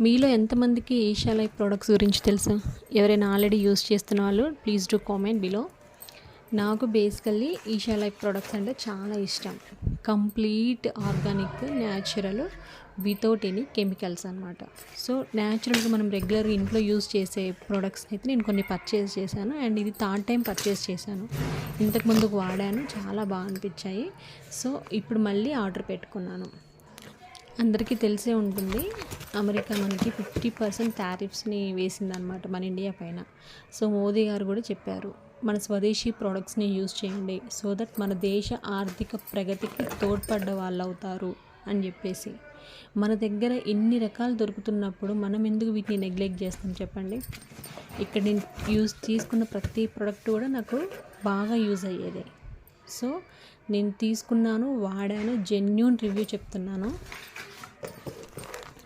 మీలో ఎంతమందికి Isha life products గురించి తెలుసా? ఎవరైనా ఆల్రెడీ యూజ్ చేస్తున్న వాళ్ళు ప్లీజ్ డూ కామెంట్ బిలో. నాకు బేసికల్లీ ఈషా లైఫ్ ప్రొడక్ట్స్ అంటే చాలా ఇష్టం. Complete organic, natural, without any chemicals అనమాట. సో న్యాచురల్గా మనం రెగ్యులర్గా ఇంట్లో యూజ్ చేసే ప్రొడక్ట్స్ అయితే నేను కొన్ని పర్చేస్ చేశాను. అండ్ ఇది థర్డ్ టైం పర్చేస్ చేశాను. ఇంతకుముందుకు వాడాను, చాలా బాగా అనిపించాయి. సో ఇప్పుడు మళ్ళీ ఆర్డర్ పెట్టుకున్నాను. అందరికీ తెలిసే ఉంటుంది, అమెరికా మనకి 50% టారిఫ్స్ని వేసిందనమాట మన ఇండియా పైన. సో మోదీ గారు కూడా చెప్పారు, మన స్వదేశీ ప్రోడక్ట్స్ని యూజ్ చేయండి, సో దట్ మన దేశ ఆర్థిక ప్రగతికి తోడ్పడ్డ వాళ్ళు అవుతారు అని చెప్పేసి. మన దగ్గర ఇన్ని రకాలు దొరుకుతున్నప్పుడు మనం ఎందుకు వీటిని నెగ్లెక్ట్ చేస్తాం చెప్పండి. ఇక్కడ నేను తీసుకున్న ప్రతి ప్రోడక్ట్ కూడా నాకు బాగా యూజ్ అయ్యేదే. సో నేను తీసుకున్నాను, వాడాను, జెన్యూన్ రివ్యూ చెప్తున్నాను.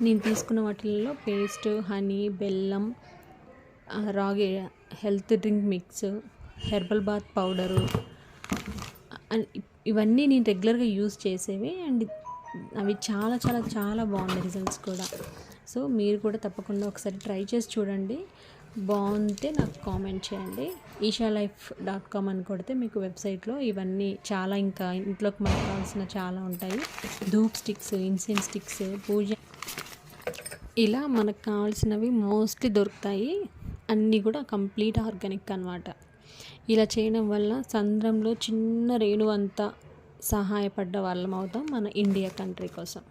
నేను తీసుకున్న వాటిల్లో పేస్ట్, హనీ, బెల్లం, ragi health drink mix, herbal bath powder, and ఇవన్నీ నేను రెగ్యులర్గా యూజ్ చేసేవి. అండ్ అవి చాలా చాలా చాలా బాగున్నాయి రిజల్ట్స్ కూడా. సో మీరు కూడా తప్పకుండా ఒకసారి ట్రై చేసి చూడండి. బాగుంటే నాకు కామెంట్ చేయండి. ishalifecom అని కొడితే మీకు వెబ్సైట్లో ఇవన్నీ చాలా, ఇంకా ఇంట్లోకి మనకు కావాల్సిన చాలా ఉంటాయి. ధూప్ స్టిక్స్, ఇన్సెన్స్ స్టిక్స్, పూజ, ఇలా మనకు కావాల్సినవి మోస్ట్లీ దొరుకుతాయి. అన్నీ కూడా కంప్లీట్ ఆర్గానిక్ అనమాట. ఇలా చేయడం వల్ల సంద్రంలో చిన్న రేణు అంతా సహాయపడ్డ వాళ్ళం అవుతాం మన ఇండియా కంట్రీ కోసం.